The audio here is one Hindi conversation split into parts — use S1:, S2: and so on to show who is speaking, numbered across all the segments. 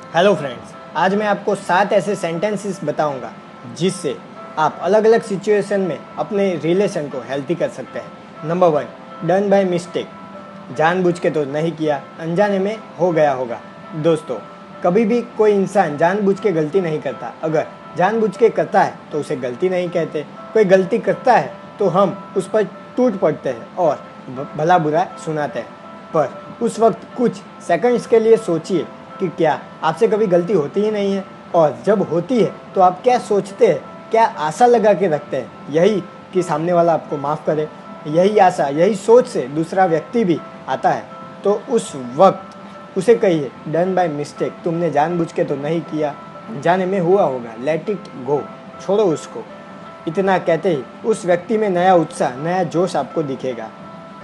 S1: हेलो फ्रेंड्स, आज मैं आपको 7 ऐसे सेंटेंसेस बताऊंगा जिससे आप अलग अलग सिचुएशन में अपने रिलेशन को हेल्थी कर सकते हैं। Number 1, done by mistake. जानबूझ के तो नहीं किया, अनजाने में हो गया होगा। दोस्तों, कभी भी कोई इंसान जानबूझ के गलती नहीं करता। अगर जानबूझ के करता है तो उसे गलती नहीं कहते। कोई गलती करता है तो हम उस पर टूट पड़ते हैं और भला बुरा सुनाते हैं। पर उस वक्त कुछ सेकंड्स के लिए सोचिए कि क्या आपसे कभी गलती होती ही नहीं है, और जब होती है तो आप क्या सोचते हैं, क्या आशा लगा के रखते हैं? यही कि सामने वाला आपको माफ़ करे। यही आशा, यही सोच से दूसरा व्यक्ति भी आता है। तो उस वक्त उसे कहिए, डन बाय मिस्टेक, तुमने जानबूझ के तो नहीं किया, जाने में हुआ होगा, लेट इट गो, छोड़ो उसको। इतना कहते ही उस व्यक्ति में नया उत्साह, नया जोश आपको दिखेगा।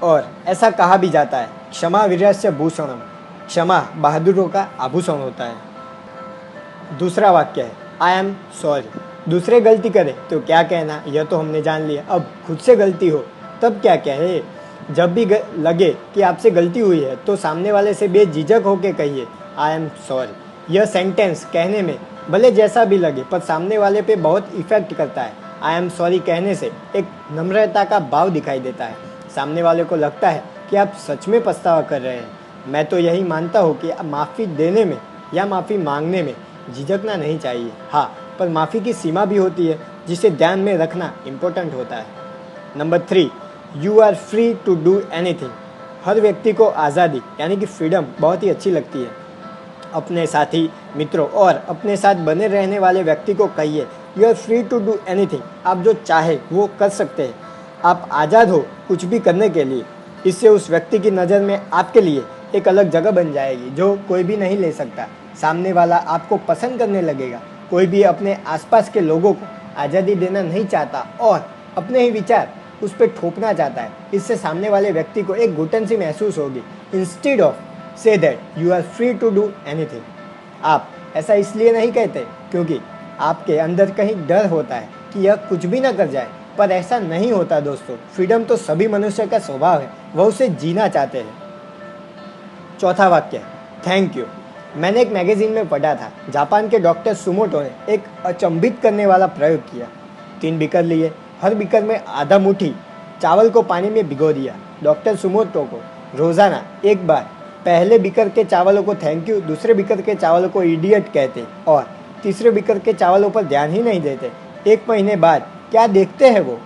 S1: और ऐसा कहा भी जाता है, क्षमा वीरस्य भूषणम, क्षमा बहादुरों का आभूषण होता है। दूसरा वाक्य है, आई एम सॉरी। दूसरे गलती करें तो क्या कहना, यह तो हमने जान लिया। अब खुद से गलती हो तब क्या कहे? जब भी लगे कि आपसे गलती हुई है तो सामने वाले से बेझिझक होकर कहिए, आई एम सॉरी। यह सेंटेंस कहने में भले जैसा भी लगे, पर सामने वाले पे बहुत इफेक्ट करता है। आई एम सॉरी कहने से एक नम्रता का भाव दिखाई देता है। सामने वाले को लगता है कि आप सच में पछतावा कर रहे हैं। मैं तो यही मानता हूँ कि माफ़ी देने में या माफ़ी मांगने में झिझकना नहीं चाहिए। हाँ, पर माफ़ी की सीमा भी होती है, जिसे ध्यान में रखना इम्पोर्टेंट होता है। Number 3, you are free to do anything. हर व्यक्ति को आज़ादी यानी कि फ्रीडम बहुत ही अच्छी लगती है। अपने साथी, मित्रों और अपने साथ बने रहने वाले व्यक्ति को कहिए, you are free to do anything. आप जो चाहे वो कर सकते हैं। आप आज़ाद हो कुछ भी करने के लिए। इससे उस व्यक्ति की नज़र में आपके लिए एक अलग जगह बन जाएगी जो कोई भी नहीं ले सकता। सामने वाला आपको पसंद करने लगेगा। कोई भी अपने आसपास के लोगों को आज़ादी देना नहीं चाहता और अपने ही विचार उस पर थोपना चाहता है। इससे सामने वाले व्यक्ति को एक घुटन सी महसूस होगी। Instead of say that you are free to do anything, आप ऐसा इसलिए नहीं कहते क्योंकि आपके अंदर कहीं डर होता है कि यह कुछ भी ना कर जाए, पर ऐसा नहीं होता दोस्तों। फ्रीडम तो सभी मनुष्य का स्वभाव है, वह उसे जीना चाहते हैं। चौथा वाक्य, थैंक यू। मैंने एक मैगजीन में पढ़ा था, जापान के डॉक्टर सुमोटो ने एक अचंभित करने वाला प्रयोग किया। 3 बीकर लिए, हर बीकर में आधा मुट्ठी चावल को पानी में भिगो दिया। डॉक्टर सुमोटो को रोज़ाना एक बार पहले बीकर के चावलों को थैंक यू, दूसरे बीकर के चावलों को इडियट कहते और तीसरे बीकर के चावलों पर ध्यान ही नहीं देते। 1 महीने बाद क्या देखते हैं वो,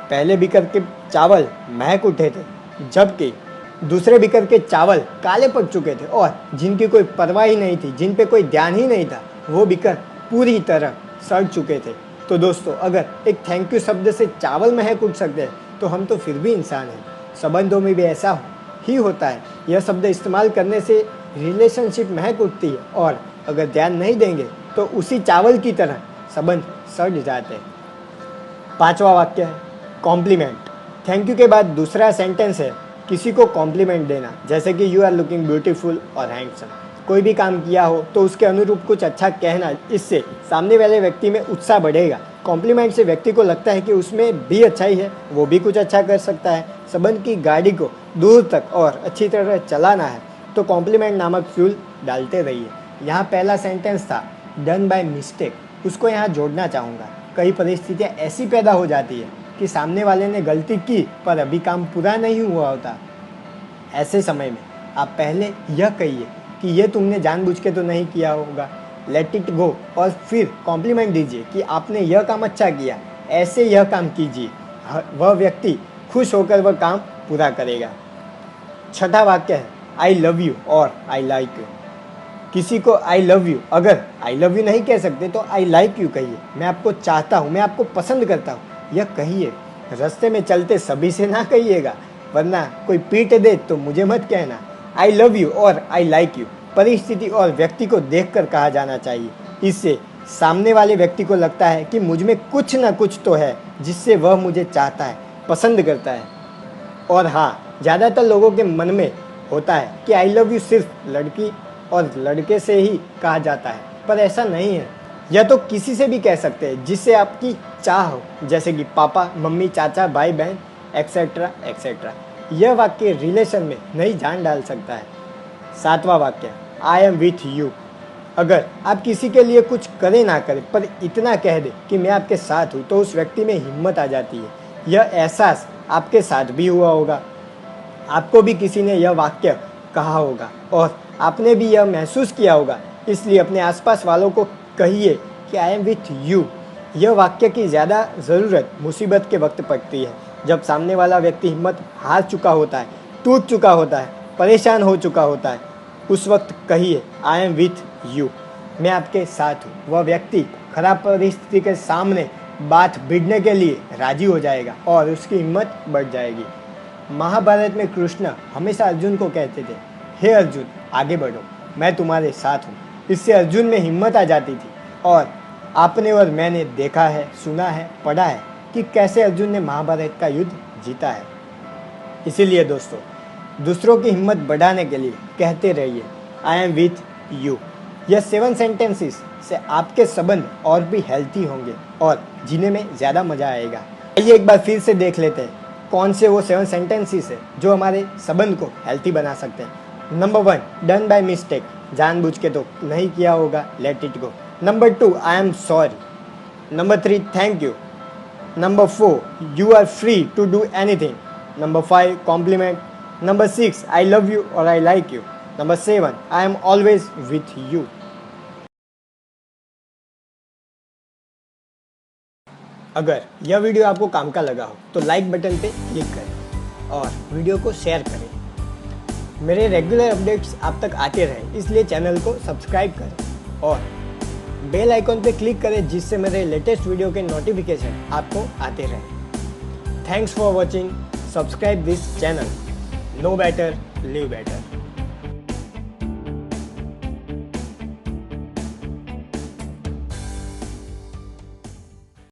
S1: पहले बीकर के चावल महक उठे थे, जबकि दूसरे बीकर के चावल काले पड़ चुके थे और जिनकी कोई परवाह ही नहीं थी, जिन पे कोई ध्यान ही नहीं था, वो बीकर पूरी तरह सड़ चुके थे। तो दोस्तों, अगर एक थैंक यू शब्द से चावल महक उठ सकते हैं तो हम तो फिर भी इंसान हैं। संबंधों में भी ऐसा ही होता है। यह शब्द इस्तेमाल करने से रिलेशनशिप महक उठती है और अगर ध्यान नहीं देंगे तो उसी चावल की तरह संबंध सड़ जाते हैं। 5वां वाक्य है, कॉम्प्लीमेंट। थैंक यू के बाद दूसरा सेंटेंस है किसी को कॉम्प्लीमेंट देना, जैसे कि यू आर लुकिंग ब्यूटीफुल और हैंडसम। कोई भी काम किया हो तो उसके अनुरूप कुछ अच्छा कहना, इससे सामने वाले व्यक्ति में उत्साह बढ़ेगा। कॉम्प्लीमेंट से व्यक्ति को लगता है कि उसमें भी अच्छाई है, वो भी कुछ अच्छा कर सकता है। संबंध की गाड़ी को दूर तक और अच्छी तरह चलाना है तो कॉम्प्लीमेंट नामक फ्यूल डालते रहिए। यहाँ पहला सेंटेंस था डन बाय मिस्टेक, उसको यहाँ जोड़ना चाहूँगा। कई परिस्थितियाँ ऐसी पैदा हो जाती है कि सामने वाले ने गलती की पर अभी काम पूरा नहीं हुआ होता। ऐसे समय में आप पहले यह कहिए कि यह तुमने जानबूझ के तो नहीं किया होगा, लेट इट गो, और फिर कॉम्प्लीमेंट दीजिए कि आपने यह काम अच्छा किया, ऐसे यह काम कीजिए। वह व्यक्ति खुश होकर वह काम पूरा करेगा। 6ठा वाक्य है, आई लव यू और आई लाइक यू। किसी को आई लव यू, अगर आई लव यू नहीं कह सकते तो आई लाइक यू कहिए। मैं आपको चाहता हूँ, मैं आपको पसंद करता हूँ, यह कहिए। रास्ते में चलते सभी से ना कहिएगा, वरना कोई पीट दे तो मुझे मत कहना। आई लव यू और आई लाइक यू परिस्थिति और व्यक्ति को देखकर कहा जाना चाहिए। इससे सामने वाले व्यक्ति को लगता है कि मुझ में कुछ ना कुछ तो है जिससे वह मुझे चाहता है, पसंद करता है। और हाँ, ज़्यादातर लोगों के मन में होता है कि आई लव यू सिर्फ लड़की और लड़के से ही कहा जाता है, पर ऐसा नहीं है। या तो किसी से भी कह सकते हैं जिससे आपकी चाह हो, जैसे कि पापा, मम्मी, चाचा, भाई, बहन, एक्सेट्रा एक्सेट्रा। यह वाक्य रिलेशन में नई जान डाल सकता है। 7वां वाक्य, आई एम विथ यू। अगर आप किसी के लिए कुछ करें ना करें पर इतना कह दे कि मैं आपके साथ हूँ, तो उस व्यक्ति में हिम्मत आ जाती है। यह एहसास आपके साथ भी हुआ होगा। आपको भी किसी ने यह वाक्य कहा होगा और आपने भी यह महसूस किया होगा। इसलिए अपने आसपास वालों को कहिए कि आई एम विथ यू। यह वाक्य की ज़्यादा ज़रूरत मुसीबत के वक्त पड़ती है, जब सामने वाला व्यक्ति हिम्मत हार चुका होता है, टूट चुका होता है, परेशान हो चुका होता है। उस वक्त कहिए आई एम विथ यू, मैं आपके साथ हूँ। वह व्यक्ति खराब परिस्थिति के सामने बात भिड़ने के लिए राजी हो जाएगा और उसकी हिम्मत बढ़ जाएगी। महाभारत में कृष्ण हमेशा अर्जुन को कहते थे, हे अर्जुन आगे बढ़ो, मैं तुम्हारे साथ हूँ। इससे अर्जुन में हिम्मत आ जाती थी। और आपने और मैंने देखा है, सुना है, पढ़ा है कि कैसे अर्जुन ने महाभारत का युद्ध जीता है। इसीलिए दोस्तों, दूसरों की हिम्मत बढ़ाने के लिए कहते रहिए आई एम विथ यू। यह 7 सेंटेंसेस से आपके संबंध और भी हेल्थी होंगे और जीने में ज़्यादा मज़ा आएगा। आइए एक बार फिर से देख लेते हैं कौन से वो 7 सेंटेंसेस है जो हमारे संबंध को हेल्थी बना सकते हैं। नंबर 1, डन बाय मिस्टेक, जानबूझ के तो नहीं किया होगा, let it go. Number 2, I am sorry. Number 3, thank you. Number 4, you are free to do anything. Number 5, compliment. Number 6, I love you और I like you. Number 7, I am always with you. अगर यह वीडियो आपको काम का लगा हो तो लाइक बटन पे क्लिक करें और वीडियो को शेयर करें। मेरे रेगुलर अपडेट्स आप तक आते रहें, इसलिए चैनल को सब्सक्राइब करें और बेल आइकॉन पे क्लिक करें, जिससे मेरे लेटेस्ट वीडियो के नोटिफिकेशन आपको आते रहें। Thanks for watching, subscribe this channel. Know better, live better.